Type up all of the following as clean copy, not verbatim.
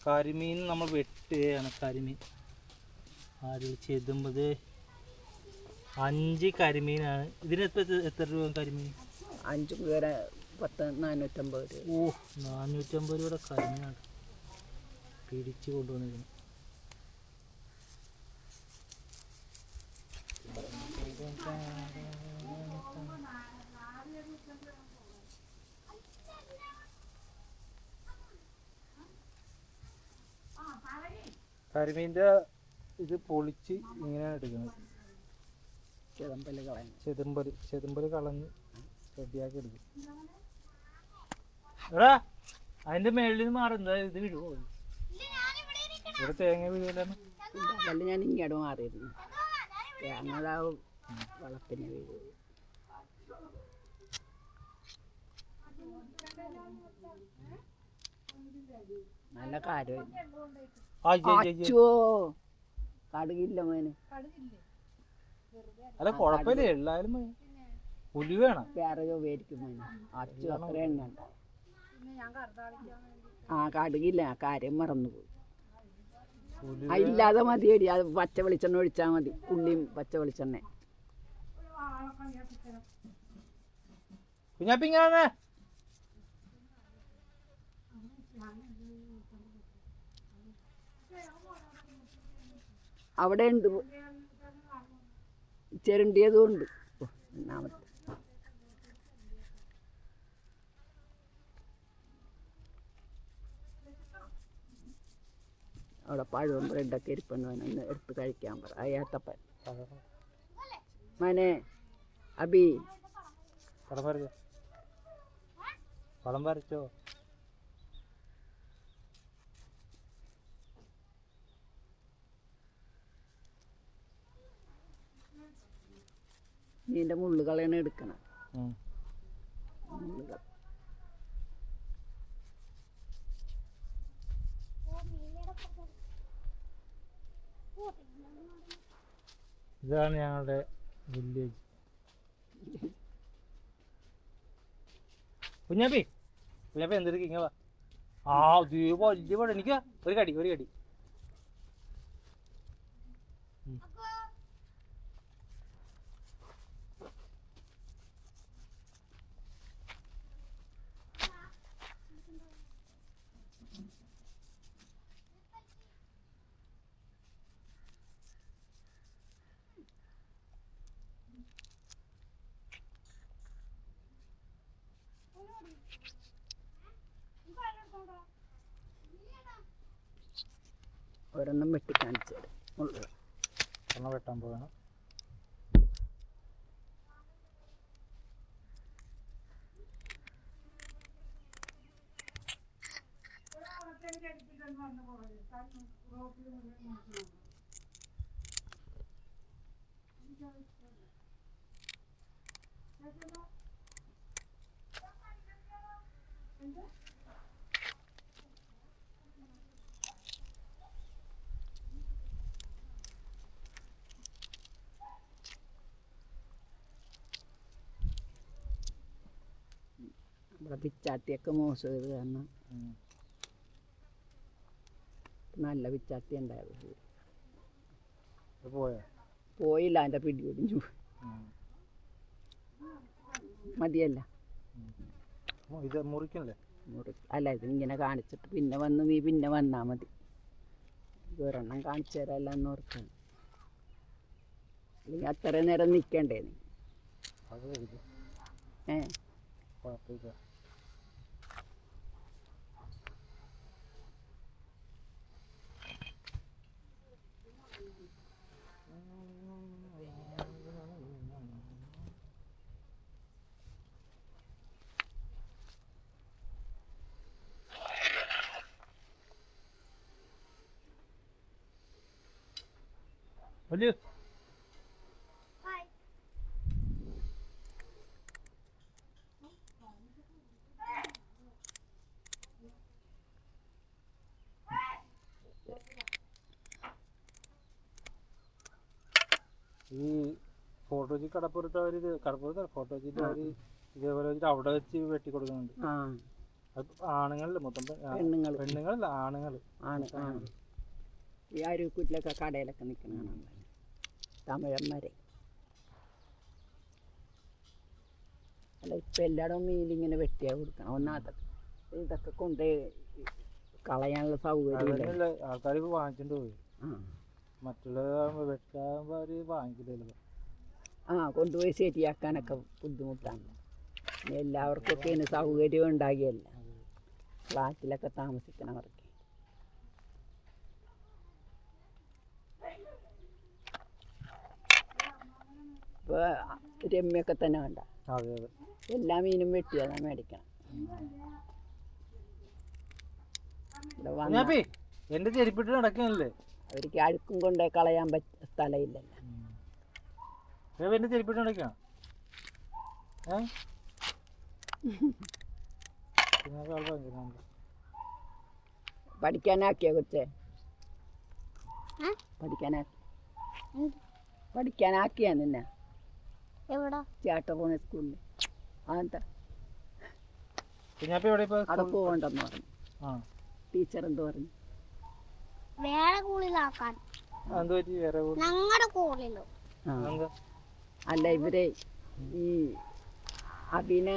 കരിമീൻ നമ്മൾ വെട്ടുകയാണ്. കരിമീൻ ആര് ചെതുമ്പത് 5 കരിമീനാണ്. ഇതിന് എത്ര രൂപ കരിമീൻ? 5 പേരെ 450 രൂപ. ഓ 450 രൂപയുടെ കരിമീനാണ് പിടിച്ച് കൊണ്ടുവന്നിരുന്നത്. കരിമീൻ്റെ ഇത് പൊളിച്ച് ഇങ്ങനെയാണ് എടുക്കുന്നത്. ചെതുമ്പൽ കളഞ്ഞ് റെഡിയാക്കി എടുക്കും. എടാ അതിന്റെ മേളിൽ നിന്ന് മാറുന്നത് ഇത് വീഴുമോ? ഇവിടെ തേങ്ങ വീഴുമല്ലോ. ഞാൻ ഇങ്ങോട്ട് മാറിയിരുന്നു. തേങ്ങ വളപ്പിന് വീഴും. നല്ല കാര്യം. കടുകില്ല മോനെ. അല്ല കുഴപ്പമില്ല, എല്ലാരും പുലി വേണം. വേറെ ഉപയോഗിക്കും മോനെ. അച്ചു അത്ര എണ്ണ. കടുകില്ല, കാര്യം മറന്നുപോയി. ഇല്ലാതെ മതിയടി. അത് പച്ച വെളിച്ചെണ്ണ ഒഴിച്ചാൽ മതി. ഉള്ളിയും പച്ച വെളിച്ചെണ്ണ. കുഞ്ഞാപ്പിങ്ങനെ അവിടെ ഉണ്ട്, ചെരണ്ടിയതും ഉണ്ട്. ഒന്നാമത്തെ അവിടെ പഴവും ബ്രെഡൊക്കെ ഇരിപ്പുണ്ട്. ഒന്ന് എടുത്ത് കഴിക്കാൻ പറ. അയ്യാത്തപ്പൻ മനെ അബി പടം വരച്ചോ? നീൻ്റെ മുള്ളുകളാണ് എടുക്കണം. മുള്ളുകൾ ഇതാണ് ഞങ്ങളുടെ വില്ലേജ്. കുഞ്ഞാപ്പി എന്തെടുക്ക ഇങ്ങ വാ. വലിയ പടം. എനിക്ക് ഒരു കടി. ഒരെണ്ണം വെട്ടി കാണിച്ചു തരാം. ഒരെണ്ണം വെട്ടാൻ പോകണം. നമ്മുടെ പിച്ചാത്തിയൊക്കെ മോശം ചെയ്ത് കാരണം നല്ല പിച്ചാത്തി ഉണ്ടായത്. പോയില്ല, അതിൻ്റെ പിടി ഒടിഞ്ഞു. മതിയല്ല ഇത് മുറിക്കണല്ലേ? അല്ല, ഇത് ഇങ്ങനെ കാണിച്ചിട്ട് പിന്നെ വന്ന് നീ പിന്നെ വന്നാൽ മതി. ഒരെണ്ണം കാണിച്ചു തരാമല്ലോ എന്ന് ഓർത്താണ്. അല്ലെങ്കിൽ അത്ര നേരം നിൽക്കണ്ടേ നീ? കുഴപ്പമില്ല. വലിയ ഈ ഫോട്ടോജി കടപ്പുറത്ത് അവർ ഫോട്ടോജിന്റെ അവർ ഇതേപോലെ വെച്ചിട്ട് അവിടെ വെച്ച് വെട്ടി കൊടുക്കുന്നുണ്ട്. ആണുങ്ങളില് മൊത്തം പെണ്ണുങ്ങൾ പെണ്ണുങ്ങളല്ല ആണുങ്ങള് ആണ് ഈ അരുക്കൂട്ടിലൊക്കെ കടയിലൊക്കെ നിൽക്കണതാണ് തമിഴന്മാരെ. അല്ല ഇപ്പം എല്ലായിടവും മീനിങ്ങനെ വെട്ടിയാ കൊടുക്കണം. ഒന്നാമത്തെ ഇതൊക്കെ കൊണ്ട് കളയാനുള്ള സൗകര്യമില്ല. ആൾക്കാർ ഇപ്പൊ വാങ്ങിച്ചിട്ട് പോയി. മറ്റുള്ള വെട്ടാകുമ്പോ അവര് വാങ്ങിക്കില്ലല്ലോ. കൊണ്ടുപോയി ശരിയാക്കാനൊക്കെ ബുദ്ധിമുട്ടാണ്. എല്ലാവർക്കൊക്കെ ഇതിന് സൗകര്യം ഉണ്ടാകിയല്ല, ഫ്ലാറ്റിലൊക്കെ താമസിക്കണവർക്ക്. ഇപ്പോൾ രമ്യൊക്കെ തന്നെ വേണ്ട, എല്ലാ മീനും വെട്ടിയാണ് മേടിക്കണം. എന്റെ ചെരുപ്പിട്ട് നടക്കണല്ലേ, അവർക്ക് അഴുക്കും കൊണ്ടേ കളയാൻ പറ്റിയ സ്ഥലമില്ലല്ലോ. എന്റെ ചെരുപ്പിട്ട് നടക്കണം. പഠിക്കാനാക്കിയ കൊച്ചേ, പഠിക്കാനാക്കിയാ നിന്നെ ചേട്ട പോണ സ്കൂളിൽ. അതെന്താ അവിടെ പോകണ്ടെന്ന് പറഞ്ഞു ടീച്ചർ. എന്ത് പറഞ്ഞു? അല്ല ഇവരെ ഈ അഭിന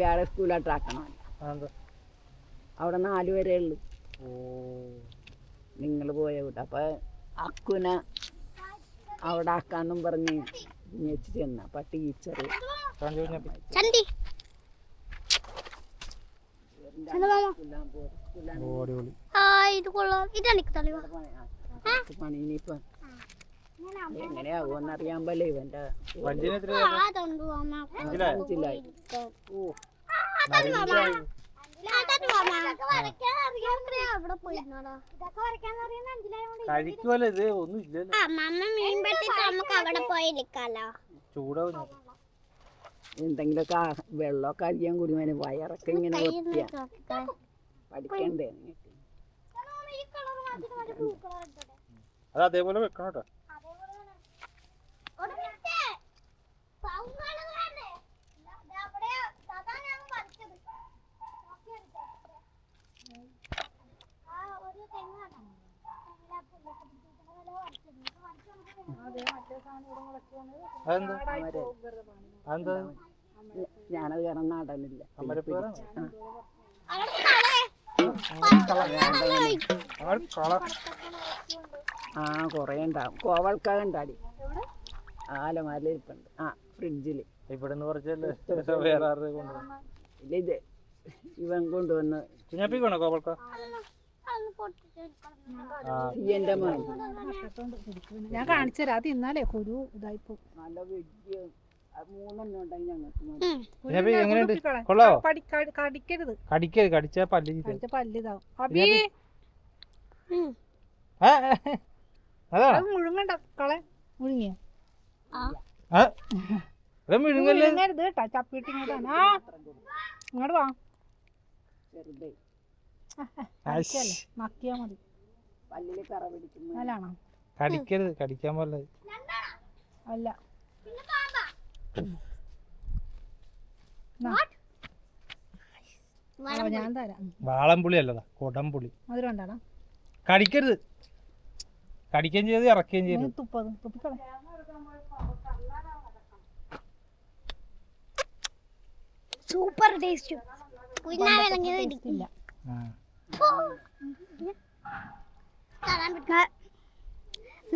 വേറെ സ്കൂളിലോട്ടാക്കണം. അവിടെ 4 വരെ ഉള്ളു. നിങ്ങൾ പോയ കൂട്ട. അപ്പൊ അക്കുനെ അവിടെ ആക്കാന്നും പറഞ്ഞ് ഞെച്ച് ചെന്ന. അപ്പൊ ടീച്ചർ പണി ഇനിയിപ്പൊ എങ്ങനെയാകുമെന്നറിയാൻ പോലെ ഇവന്റെ മനസ്സിലായി. എന്തെങ്കിലുമൊക്കെ വെള്ളമൊക്കെ അധികം കുടിമേന് വയറൊക്കെ ഇങ്ങനെ വൃത്തിയാ. പഠിക്കണ്ടേ അതേപോലെ വെക്കണം കേട്ടോ. ഞാനത് കാരണം നടനില്ല. കൊറേ ഉണ്ടാവും. കോവൾക്ക ഉണ്ടാടി ആലമാരിലിരിപ്പുണ്ട്. ഫ്രിഡ്ജില്. ഇവിടെന്ന് കുറച്ചല്ലേ ഇല്ല, ഇത് ഇവൻ കൊണ്ടുവന്ന് കോവൾക്ക. എന്റെ മോൻ ഞാൻ കാണിച്ചു തരാം. അത് ഇന്നാലേ കുരു ഇതായിപ്പോ നല്ല വലിയ 3 ഉണ്ടെങ്കിൽ കടിക്കരുത്. കടിച്ചാ പല്ല് പല്ലിതാവും. മുഴുങ്ങണ്ട കളെ. മുഴുങ്ങിയ മുഴുങ്ങരുത് കേട്ടാ. ചപ്പിട്ട് ഇങ്ങോട്ട് വാ. ചെറുതേ നക്കിയാ മതി. പല്ലില് കറ പിടിക്കുന്നു. നല്ലാണോ? കടിക്കരുത്, കടിക്കാൻ പോലെ അല്ല. ഞാൻ തരാം. വാളംപുളി അല്ലതാ, കൊടംപുളി. മധുരം ഉണ്ടാടാ. കടിക്കരുത്. കടിക്കുകയും ചെയ്ത് ഇറക്കുകയും ചെയ്ത്. തുപ്പിക്കളെ. Super taste.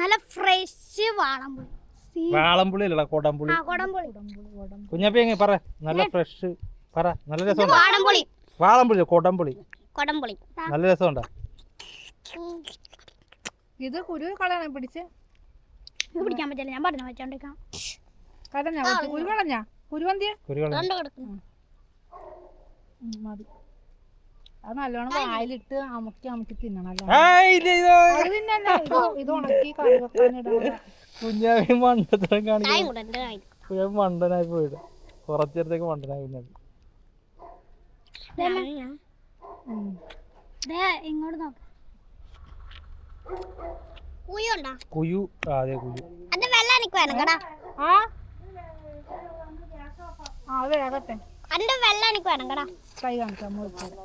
നല്ല ഫ്രഷ് വാളംപുളി. വാളംപുളി അല്ലടാ, കൊടംപുളി. കുഞ്ഞാപ്പി എങ്ങനെ പറ? നല്ല ഫ്രഷ് പറ. നല്ല രസം. വാളംപുളി, കൊടംപുളി. നല്ല രസമുണ്ടോ? ഇത് കുരു കളയാൻ പിടിച്ച് പിടിക്കാൻ പറ്റില്ല. ഞാൻ പറഞ്ഞു വെച്ചോണ്ടിരിക്കാം. കുരു കളഞ്ഞാ? കുരുവന്തിയ മതി. അത് നല്ലോണം വായിലിട്ട് അമുക്കി തിന്നണല്ലോ. ഇത് ഉണക്കി കറി വെക്കാനിടാ. കുഞ്ഞാവി മണ്ടത്തരം കാണിക്കാൻ മണ്ടനായി പോയിട്ട് കുറച്ചേരത്തേക്ക് മണ്ടനായി. ഇങ്ങോട്ട് നോക്ക. കുയു. അതെ, കുയു. അത് വേഗട്ടെ. അതിന്റെ വെള്ളം എനിക്ക് വേണം കേടാ. ട്രൈ കാണിക്കാം, അമ്മ വെച്ചത്.